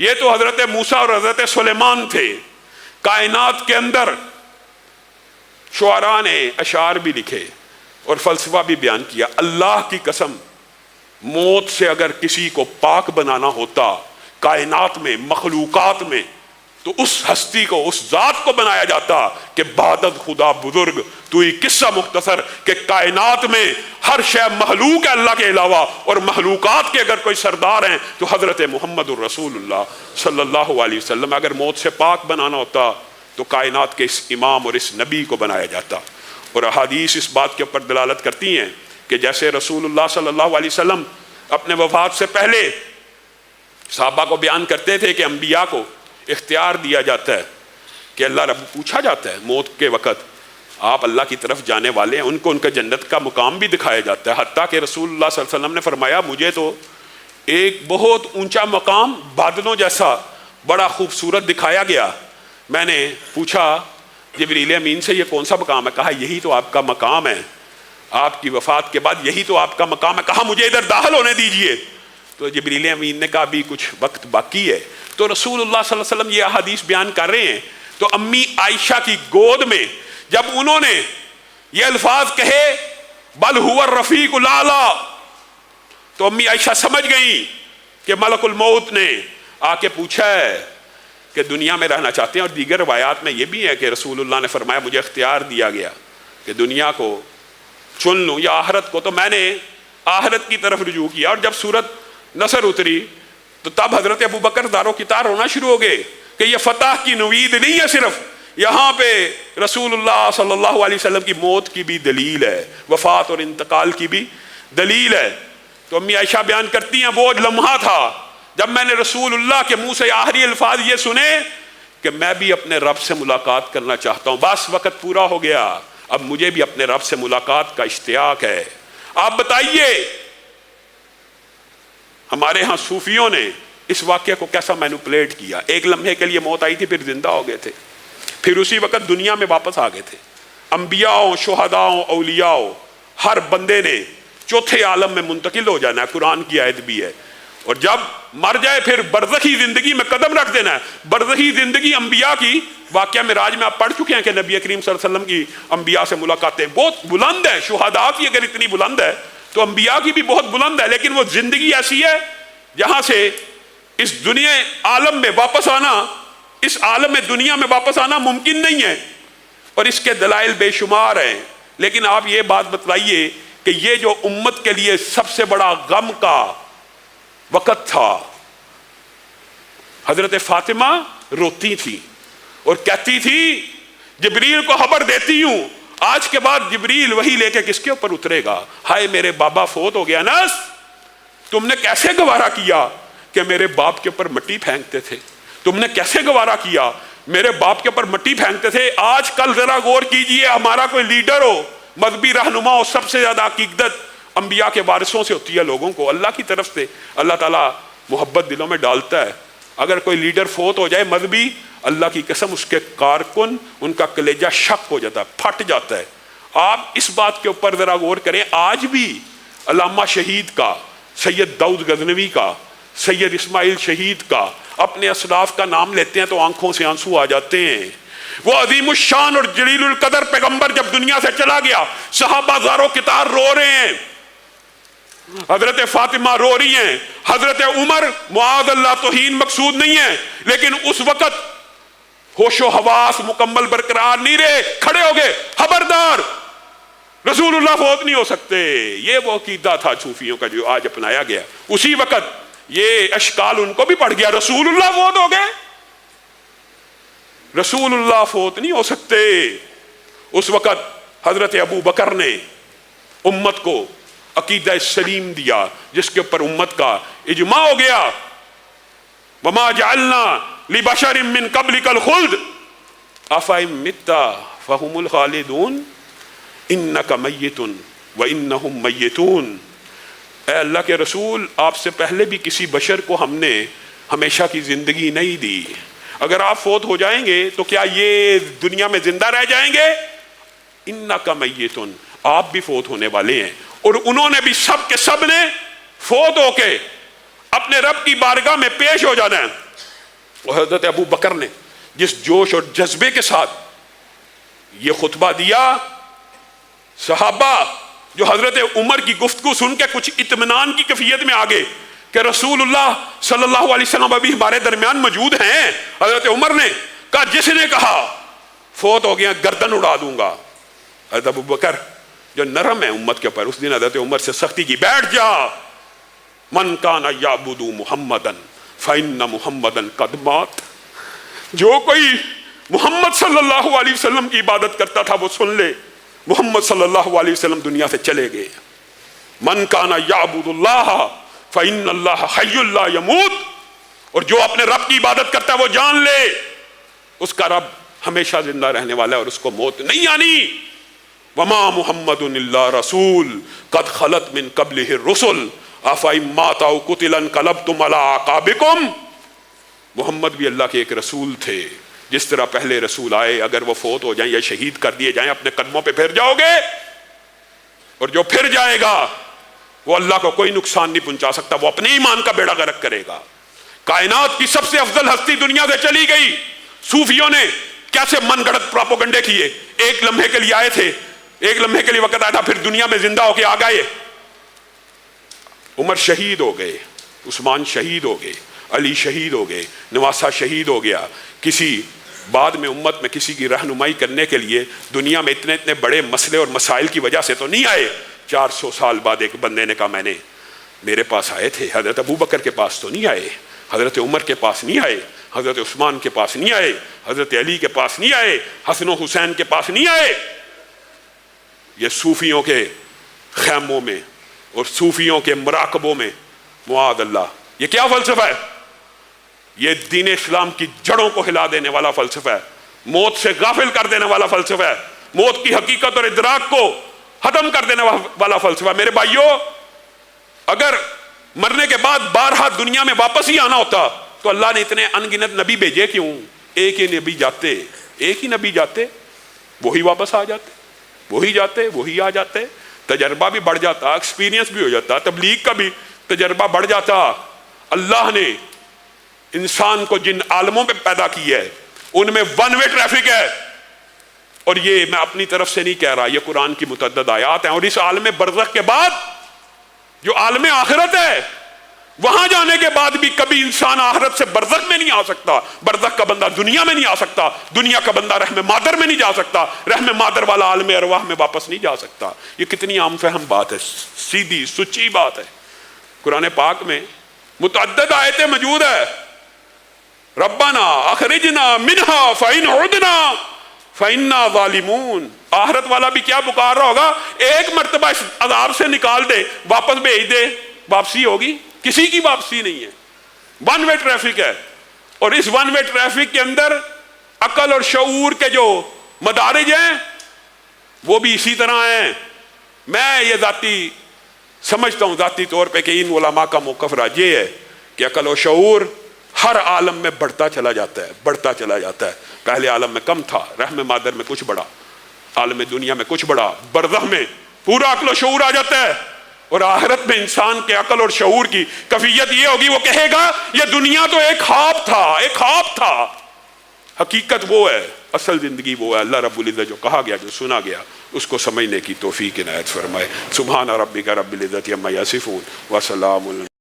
یہ تو حضرت موسیٰ اور حضرت سلیمان تھے. کائنات کے اندر شعراء نے اشعار بھی لکھے اور فلسفہ بھی بیان کیا. اللہ کی قسم، موت سے اگر کسی کو پاک بنانا ہوتا کائنات میں، مخلوقات میں، تو اس ہستی کو، اس ذات کو بنایا جاتا کہ بادت خدا بزرگ تو یہ قصہ مختصر کہ کائنات میں ہر شے مخلوق ہے اللہ کے علاوہ، اور مخلوقات کے اگر کوئی سردار ہیں تو حضرت محمد الرسول اللہ صلی اللہ علیہ وسلم. اگر موت سے پاک بنانا ہوتا تو کائنات کے اس امام اور اس نبی کو بنایا جاتا. اور احادیث اس بات کے اوپر دلالت کرتی ہیں کہ جیسے رسول اللہ صلی اللہ علیہ وسلم اپنے وفات سے پہلے صحابہ کو بیان کرتے تھے کہ انبیاء کو اختیار دیا جاتا ہے کہ اللہ رب پوچھا جاتا ہے موت کے وقت آپ اللہ کی طرف جانے والے ہیں، ان کو ان کا جنت کا مقام بھی دکھایا جاتا ہے. حتیٰ کہ رسول اللہ صلی اللہ علیہ وسلم نے فرمایا مجھے تو ایک بہت اونچا مقام بادلوں جیسا بڑا خوبصورت دکھایا گیا. میں نے پوچھا جبریل امین سے یہ کون سا مقام ہے؟ کہا یہی تو آپ کا مقام ہے، آپ کی وفات کے بعد یہی تو آپ کا مقام ہے. کہا مجھے ادھر داخل ہونے دیجئے. تو جبریل امین نے کہا بھی کچھ وقت باقی ہے. تو رسول اللہ صلی اللہ علیہ وسلم یہ احادیث بیان کر رہے ہیں تو امی عائشہ کی گود میں جب انہوں نے یہ الفاظ کہے بل هو الرفیق الاعلی، تو امی عائشہ سمجھ گئیں کہ ملک الموت نے آ کے پوچھا ہے کہ دنیا میں رہنا چاہتے ہیں. اور دیگر روایات میں یہ بھی ہے کہ رسول اللہ نے فرمایا مجھے اختیار دیا گیا کہ دنیا کو چن لوں یا آخرت کو. تو میں نے آخرت کی طرف رجوع کیا. اور جب سورت نصر اتری تو تب حضرت ابو بکر دارو کتار ہونا شروع ہو گئے کہ یہ فتح کی نوید نہیں ہے، صرف یہاں پہ رسول اللہ صلی اللہ علیہ وسلم کی موت کی بھی دلیل ہے، وفات اور انتقال کی بھی دلیل ہے. تو امی عائشہ بیان کرتی ہیں وہ لمحہ تھا جب میں نے رسول اللہ کے منہ سے آخری الفاظ یہ سنے کہ میں بھی اپنے رب سے ملاقات کرنا چاہتا ہوں. بس وقت پورا ہو گیا، اب مجھے بھی اپنے رب سے ملاقات کا اشتیاق ہے. آپ بتائیے ہمارے ہاں صوفیوں نے اس واقعے کو کیسا مینوپلیٹ کیا. ایک لمحے کے لیے موت آئی تھی، پھر زندہ ہو گئے تھے، پھر اسی وقت دنیا میں واپس آ گئے تھے. انبیاء، شہداء، اولیاء، ہر بندے نے چوتھے عالم میں منتقل ہو جانا ہے. قرآن کی آیت بھی ہے. اور جب مر جائے پھر برزخی زندگی میں قدم رکھ دینا ہے. برزخی زندگی انبیاء کی واقعہ معراج میں آپ پڑھ چکے ہیں کہ نبی کریم صلی اللہ علیہ وسلم کی انبیاء سے ملاقاتیں بہت بلند ہے. شہداء کی اگر اتنی بلند ہے تو انبیاء کی بھی بہت بلند ہے. لیکن وہ زندگی ایسی ہے جہاں سے اس دنیا عالم میں واپس آنا، اس عالم دنیا میں واپس آنا ممکن نہیں ہے. اور اس کے دلائل بے شمار ہیں. لیکن آپ یہ بات بتلائیے کہ یہ جو امت کے لیے سب سے بڑا غم کا وقت تھا، حضرت فاطمہ روتی تھی اور کہتی تھی جبریل کو خبر دیتی ہوں آج کے بعد جبریل وہی لے کے کس کے اوپر اترے گا. ہائے میرے بابا فوت ہو گیا. نس تم نے کیسے گوارا کیا کہ میرے باپ کے اوپر مٹی پھینکتے تھے؟ تم نے کیسے گوارا کیا میرے باپ کے اوپر مٹی پھینکتے تھے؟ آج کل ذرا غور کیجئے، ہمارا کوئی لیڈر ہو، مذہبی رہنما ہو، سب سے زیادہ عقیدت انبیاء کے وارثوں سے ہوتی ہے. لوگوں کو اللہ کی طرف سے اللہ تعالیٰ محبت دلوں میں ڈالتا ہے. اگر کوئی لیڈر فوت ہو جائے مذہبی، اللہ کی قسم اس کے کارکن ان کا کلیجہ شک ہو جاتا ہے، پھٹ جاتا ہے. آپ اس بات کے اوپر ذرا غور کریں. آج بھی علامہ شہید کا، سید داؤد غزنوی کا، سید اسماعیل شہید کا، اپنے اسلاف کا نام لیتے ہیں تو آنکھوں سے آنسو آ جاتے ہیں. وہ عظیم الشان اور جلیل القدر پیغمبر جب دنیا سے چلا گیا صحابہ زاروں کتار رو رہے ہیں، حضرت فاطمہ رو رہی ہیں، حضرت عمر معاذ اللہ توہین مقصود نہیں ہے، لیکن اس وقت ہوش و حواس مکمل برقرار نہیں رہے، کھڑے ہو گئے خبردار رسول اللہ فوت نہیں ہو سکتے. یہ وہ عقیدہ تھا صوفیوں کا جو آج اپنایا گیا. اسی وقت یہ اشکال ان کو بھی پڑ گیا، رسول اللہ فوت ہو گئے، رسول اللہ فوت نہیں ہو سکتے. اس وقت حضرت ابو بکر نے امت کو عقیدہ سلیم دیا جس کے اوپر امت کا اجماع ہو گیا. وما جعلنا لبشر من قبلک الخلد افإن مت فهم الخالدون انک میت وانہم میتون. اے اللہ کے رسول، آپ سے پہلے بھی کسی بشر کو ہم نے ہمیشہ کی زندگی نہیں دی. اگر آپ فوت ہو جائیں گے تو کیا یہ دنیا میں زندہ رہ جائیں گے؟ انک میتون، آپ بھی فوت ہونے والے ہیں. اور انہوں نے بھی سب کے سب نے فوت ہو کے اپنے رب کی بارگاہ میں پیش ہو جانا ہے. اور حضرت ابو بکر نے جس جوش اور جذبے کے ساتھ یہ خطبہ دیا، صحابہ جو حضرت عمر کی گفتگو سن کے کچھ اطمینان کی کیفیت میں آگے کہ رسول اللہ صلی اللہ علیہ وسلم ابھی ہمارے درمیان موجود ہیں، حضرت عمر نے کہا جس نے کہا فوت ہو گیا گردن اڑا دوں گا۔ حضرت ابو بکر جو نرم ہے امت کے اوپر، اس دن حضرت عمر سے سختی کی، بیٹھ جا، من کان یعبد محمدا فإن محمدا قد مات، جو کوئی محمد صلی اللہ علیہ وسلم کی عبادت کرتا تھا وہ سن لے، محمد صلی اللہ علیہ وسلم دنیا سے چلے گئے۔ من کان یعبد اللہ فإن اللہ حی لا یموت، اور جو اپنے رب کی عبادت کرتا ہے وہ جان لے اس کا رب ہمیشہ زندہ رہنے والا ہے اور اس کو موت نہیں آنی۔ وما محمد الا رسول قد خلت من قبلہ الرسل افإن مات او قتل انقلبتم علی اعقابکم، محمد بھی اللہ کے ایک رسول تھے، جس طرح پہلے رسول آئے، اگر وہ فوت ہو جائیں یا شہید کر دیے جائیں اپنے قدموں پہ پھر جاؤ گے، اور جو پھر جائے گا وہ اللہ کو کوئی نقصان نہیں پہنچا سکتا، وہ اپنے ایمان کا بیڑا غرق کرے گا۔ کائنات کی سب سے افضل ہستی دنیا سے چلی گئی، صوفیوں نے کیسے من گھڑت پراپوگنڈے کیے، ایک لمحے کے لیے آئے تھے، ایک لمحے کے لیے وقت آیا تھا، پھر دنیا میں زندہ ہو کے آ گئے۔ عمر شہید ہو گئے، عثمان شہید ہو گئے، علی شہید ہو گئے، نواسہ شہید ہو گیا۔ کسی بعد میں امت میں کسی کی رہنمائی کرنے کے لیے دنیا میں اتنے اتنے بڑے مسئلے اور مسائل کی وجہ سے تو نہیں آئے۔ 400 سال بعد ایک بندے نے کہا میرے پاس آئے تھے، حضرت ابو بکر کے پاس تو نہیں آئے، حضرت عمر کے پاس نہیں آئے، حضرت عثمان کے پاس نہیں آئے، حضرت علی کے پاس نہیں آئے، حسن و حسین کے پاس نہیں آئے۔ یہ صوفیوں کے خیموں میں اور صوفیوں کے مراقبوں میں، معاذ اللہ، یہ کیا فلسفہ ہے؟ یہ دین اسلام کی جڑوں کو ہلا دینے والا فلسفہ ہے، موت سے غافل کر دینے والا فلسفہ ہے، موت کی حقیقت اور ادراک کو ختم کر دینے والا فلسفہ۔ میرے بھائیوں، اگر مرنے کے بعد بارہا دنیا میں واپس ہی آنا ہوتا تو اللہ نے اتنے ان گنت نبی بھیجے کیوں؟ ایک ہی نبی جاتے، ایک ہی نبی جاتے، وہی واپس آ جاتے، وہی جاتے، وہی آ جاتے، تجربہ بھی بڑھ جاتا، ایکسپیرینس بھی ہو جاتا، تبلیغ کا بھی تجربہ بڑھ جاتا۔ اللہ نے انسان کو جن عالموں پہ پیدا کی ہے ان میں ون وے ٹریفک ہے، اور یہ میں اپنی طرف سے نہیں کہہ رہا، یہ قرآن کی متعدد آیات ہیں۔ اور اس عالم برزخ کے بعد جو عالم آخرت ہے، وہاں جانے کے بعد بھی کبھی انسان آخرت سے برزخ میں نہیں آ سکتا، برزخ کا بندہ دنیا میں نہیں آ سکتا، دنیا کا بندہ رحم مادر میں نہیں جا سکتا، رحم مادر والا عالم ارواح میں واپس نہیں جا سکتا۔ یہ کتنی عام فہم بات ہے، سیدھی سچی بات ہے۔ قرآن پاک میں متعدد آیتیں موجود ہے، ربنا اخرجنا منہا فإن عدنا فإنا ظالمون۔ آخرت والا بھی کیا پکار رہا ہوگا، ایک مرتبہ اس عذاب سے نکال دے، واپس بھیج دے، واپسی ہوگی؟ کسی کی واپسی نہیں ہے، ون وے ٹریفک ہے۔ اور اس ون وے ٹریفک کے اندر عقل اور شعور کے جو مدارج ہیں وہ بھی اسی طرح ہیں۔ میں یہ ذاتی سمجھتا ہوں ذاتی طور پہ کہ ان علماء کا موقف راج یہ ہے کہ عقل و شعور ہر عالم میں بڑھتا چلا جاتا ہے، بڑھتا چلا جاتا ہے۔ پہلے عالم میں کم تھا، رحم مادر میں کچھ بڑھا، عالم دنیا میں کچھ بڑھا، برزخ میں پورا عقل و شعور آ جاتا ہے، اور آخرت میں انسان کے عقل اور شعور کی کیفیت یہ ہوگی، وہ کہے گا یہ دنیا تو ایک خواب تھا، ایک خواب تھا۔ حقیقت وہ ہے، اصل زندگی وہ ہے۔ اللہ رب العزت جو کہا گیا، جو سنا گیا، اس کو سمجھنے کی توفیق عنایت فرمائے۔ سبحان ربک رب العزت عما یصفون وسلام